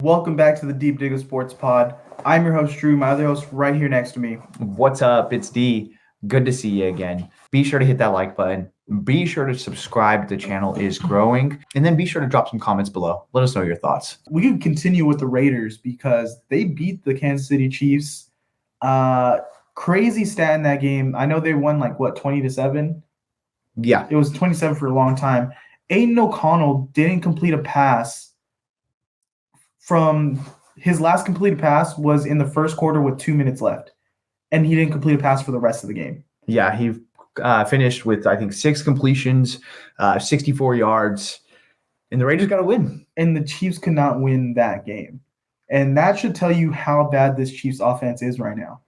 Welcome back to the Deep Digger Sports Pod. I'm your host, Drew. My other host right here next to me. What's up? It's D. Good to see you again. Be sure to hit that like button. Be sure to subscribe. The channel is growing. And then be sure to drop some comments below. Let us know your thoughts. We can continue with the Raiders because they beat the Kansas City Chiefs. Crazy stat in that game. I know they won 20-7? Yeah. It was 27 for a long time. Aiden O'Connell didn't complete a pass from his last completed pass was in the first quarter with 2 minutes left, and he didn't complete a pass for the rest of the game. Yeah, he finished with, I think, 6 completions, 64 yards, and the Raiders got a win. And the Chiefs could not win that game. And that should tell you how bad this Chiefs offense is right now,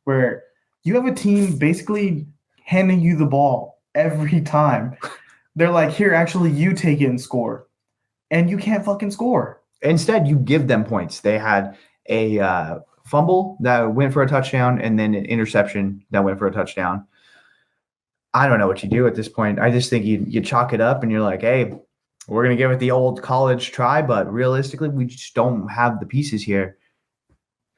where you have a team basically handing you the ball every time. They're like, here, actually, you take it and score. And you can't fucking score. Instead, you give them points. They had a fumble that went for a touchdown and then an interception that went for a touchdown. I don't know what you do at this point. I just think you chalk it up and you're like, hey, we're going to give it the old college try, but realistically, we just don't have the pieces here.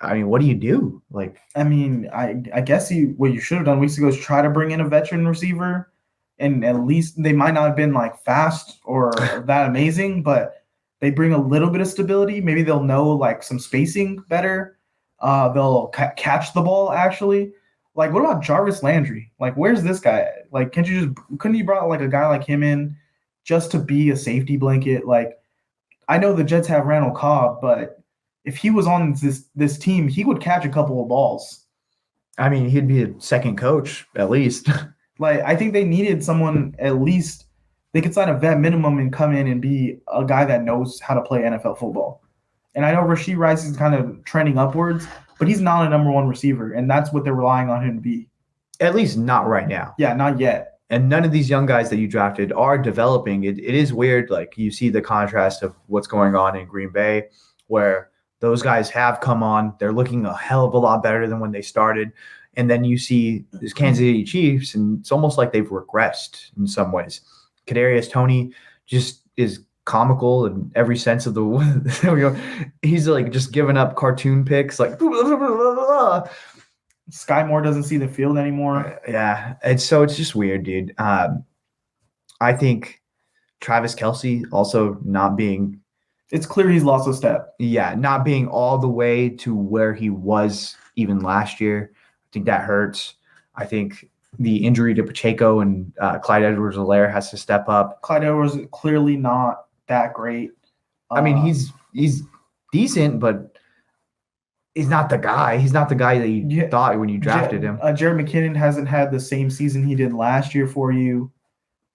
I mean, what do you do? I guess what you should have done weeks ago is try to bring in a veteran receiver, and at least they might not have been fast or that amazing, but they bring a little bit of stability. Maybe they'll know some spacing better. They'll catch the ball actually. What about Jarvis Landry? Where's this guy at? Couldn't you brought a guy like him in just to be a safety blanket? I know the Jets have Randall Cobb, but if he was on this team, he would catch a couple of balls. I mean, he'd be a second coach at least. I think they needed someone at least. They could sign a vet minimum and come in and be a guy that knows how to play NFL football. And I know Rashee Rice is kind of trending upwards, but he's not a number one receiver, and that's what they're relying on him to be. At least not right now. Yeah, not yet. And none of these young guys that you drafted are developing. It is weird. You see the contrast of what's going on in Green Bay, where those guys have come on. They're looking a hell of a lot better than when they started. And then you see this Kansas City Chiefs, and it's almost like they've regressed in some ways. Kadarius Toney just is comical in every sense of the word. There we go. He's just giving up cartoon picks, Sky Moore doesn't see the field anymore. Yeah, it's just weird, dude. I think Travis Kelce also not being. It's clear he's lost a step. Yeah, not being all the way to where he was even last year. I think that hurts. I think the injury to Pacheco and Clyde Edwards-Helaire has to step up. Clyde Edwards is clearly not that great. I mean, he's decent, but he's not the guy. He's not the guy that you thought when you drafted him. Jared McKinnon hasn't had the same season he did last year for you.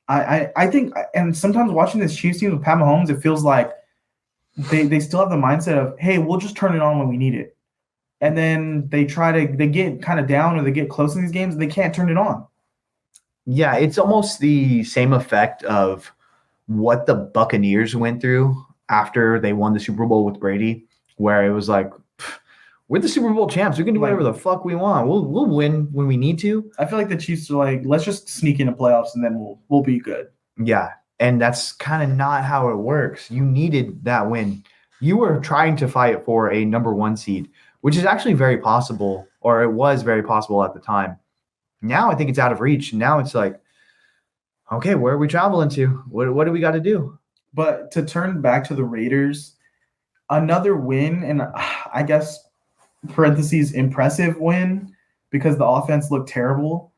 I think, and sometimes watching this Chiefs team with Pat Mahomes, it feels like they still have the mindset of, hey, we'll just turn it on when we need it. And then they get kind of down or they get close in these games and they can't turn it on. Yeah, it's almost the same effect of what the Buccaneers went through after they won the Super Bowl with Brady, where it was like, we're the Super Bowl champs. We can do whatever the fuck we want. We'll win when we need to. I feel like the Chiefs are like, let's just sneak into playoffs and then we'll be good. Yeah, and that's kind of not how it works. You needed that win. You were trying to fight for a number 1 seed, which is actually very possible, or it was very possible at the time. Now I think it's out of reach. Now it's like, okay, where are we traveling to? What do we got to do? But to turn back to the Raiders, another win, and I guess parentheses impressive win because the offense looked terrible.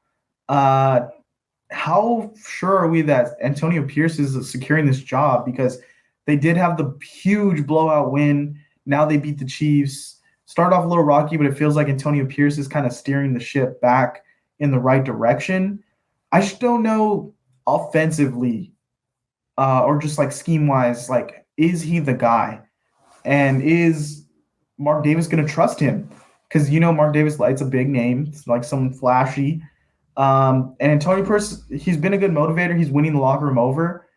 How sure are we that Antonio Pierce is securing this job? Because they did have the huge blowout win. Now they beat the Chiefs. Start off a little rocky, but it feels like Antonio Pierce is kind of steering the ship back in the right direction. I just don't know offensively or just scheme-wise, is he the guy? And is Mark Davis going to trust him? Because, Mark Davis likes a big name. It's like someone flashy. And Antonio Pierce, he's been a good motivator. He's winning the locker room over.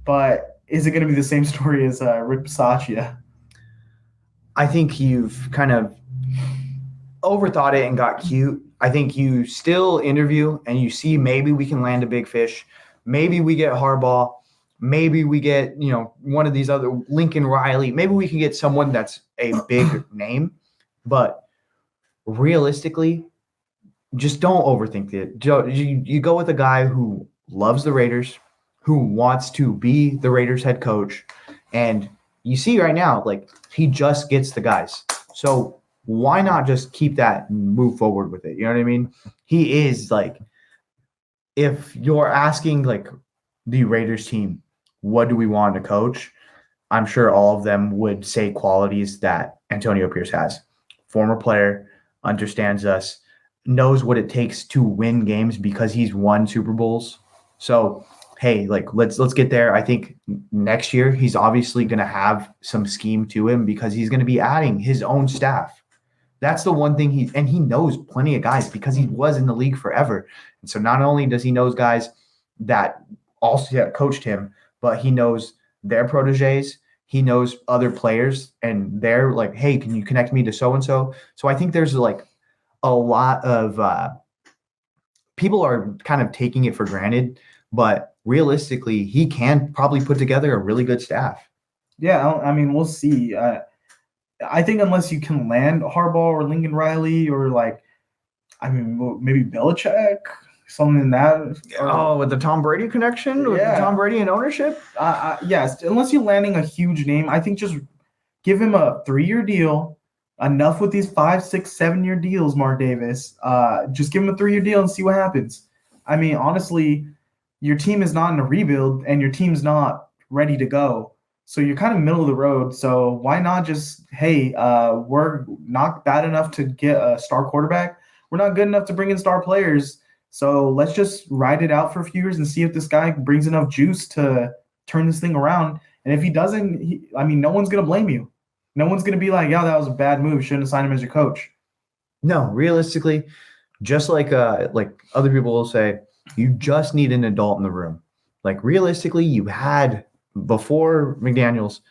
But is it going to be the same story as Rick Bisaccia? I think you've kind of overthought it and got cute. I think you still interview and you see maybe we can land a big fish. Maybe we get Harbaugh. maybe we get, one of these other Lincoln Riley. Maybe we can get someone that's a big name, but realistically, just don't overthink it. You go with a guy who loves the Raiders, who wants to be the Raiders head coach, and you see right now, like, he just gets the guys. So why not just keep that and move forward with it? You know what I mean? He is like, if you're asking like the Raiders team, what do we want to coach? I'm sure all of them would say qualities that Antonio Pierce has. Former player, understands us, knows what it takes to win games because he's won Super Bowls. So, hey, like let's get there. I think next year he's obviously going to have some scheme to him because he's going to be adding his own staff. That's the one thing he knows plenty of guys because he was in the league forever. And so not only does he know guys that also coached him, but he knows their proteges. He knows other players, and they're like, hey, can you connect me to so-and-so? So I think there's like a lot of people are kind of taking it for granted, but realistically, he can probably put together a really good staff. Yeah, I mean, we'll see. I think unless you can land Harbaugh or Lincoln Riley or maybe Belichick, something in that. With the Tom Brady connection, with the Tom Brady and ownership. Yes, unless you're landing a huge name, I think just give him a 3-year deal. Enough with these 5, 6, 7-year deals, Mark Davis. Just give him a 3-year deal and see what happens. I mean, honestly, your team is not in a rebuild and your team's not ready to go. So you're kind of middle of the road. So why not just, hey, we're not bad enough to get a star quarterback. We're not good enough to bring in star players. So let's just ride it out for a few years and see if this guy brings enough juice to turn this thing around. And if he doesn't, no one's going to blame you. No one's going to be like, yeah, that was a bad move. Shouldn't have signed him as your coach. No, realistically, just like other people will say, you just need an adult in the room. Like realistically, you had – before McDaniels,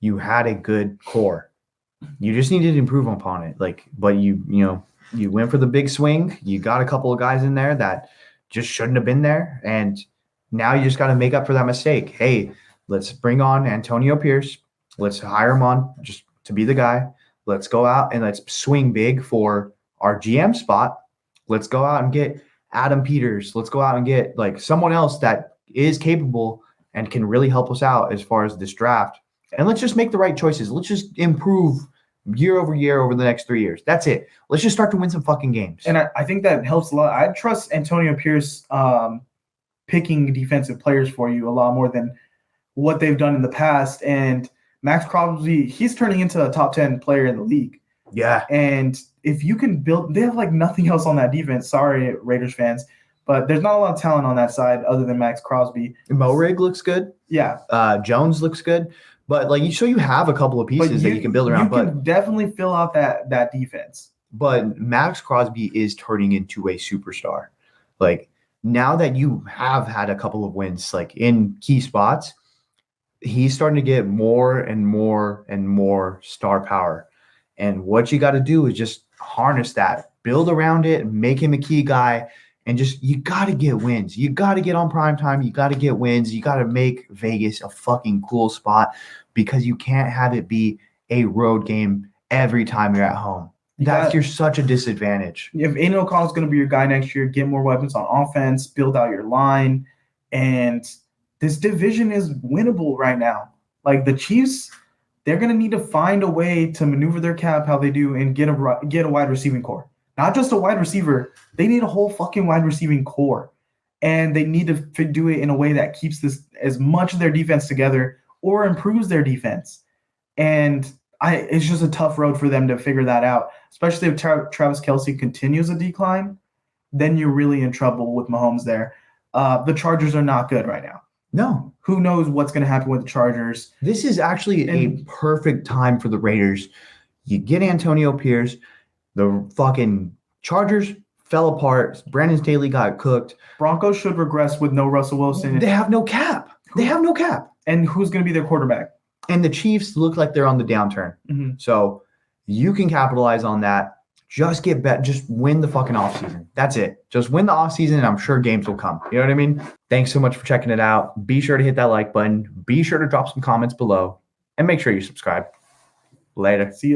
you had a good core. You just needed to improve upon it. But you went for the big swing. You got a couple of guys in there that just shouldn't have been there. And now you just got to make up for that mistake. Hey, let's bring on Antonio Pierce. Let's hire him on just to be the guy. Let's go out and let's swing big for our GM spot. Let's go out and get Adam Peters. Let's go out and get like someone else that is capable and can really help us out as far as this draft. And let's just make the right choices. Let's just improve year over year over the next 3 years. That's it. Let's just start to win some fucking games. And I think that helps a lot. I trust Antonio Pierce picking defensive players for you a lot more than what they've done in the past. And Max Crosby, he's turning into a top 10 player in the league. Yeah. And if you can build – they have like nothing else on that defense. Sorry, Raiders fans. But there's not a lot of talent on that side other than Max Crosby. Morig looks good. Yeah. Jones looks good. But you have a couple of pieces that you can build around. You can definitely fill out that defense. But Max Crosby is turning into a superstar. Like now that you have had a couple of wins like in key spots, he's starting to get more and more and more star power. And what you got to do is just harness that, build around it, make him a key guy. And just, you got to get wins. You got to get on primetime. You got to get wins. You got to make Vegas a fucking cool spot because you can't have it be a road game every time you're at home. You're such a disadvantage. If Aiden O'Connell is going to be your guy next year, get more weapons on offense, build out your line. And this division is winnable right now. Like the Chiefs, they're going to need to find a way to maneuver their cap how they do and get a wide receiving core. Not just a wide receiver. They need a whole fucking wide receiving core. And they need to do it in a way that keeps this as much of their defense together or improves their defense. And it's just a tough road for them to figure that out. Especially if Travis Kelce continues a decline, then you're really in trouble with Mahomes there. The Chargers are not good right now. No. Who knows what's going to happen with the Chargers? This is actually a perfect time for the Raiders. You get Antonio Pierce. The fucking Chargers fell apart. Brandon Staley got cooked. Broncos should regress with no Russell Wilson. They have no cap. And who's going to be their quarterback? And the Chiefs look like they're on the downturn. Mm-hmm. So you can capitalize on that. Just get better. Just win the fucking offseason. That's it. Just win the offseason, and I'm sure games will come. You know what I mean? Thanks so much for checking it out. Be sure to hit that like button. Be sure to drop some comments below. And make sure you subscribe. Later. See you.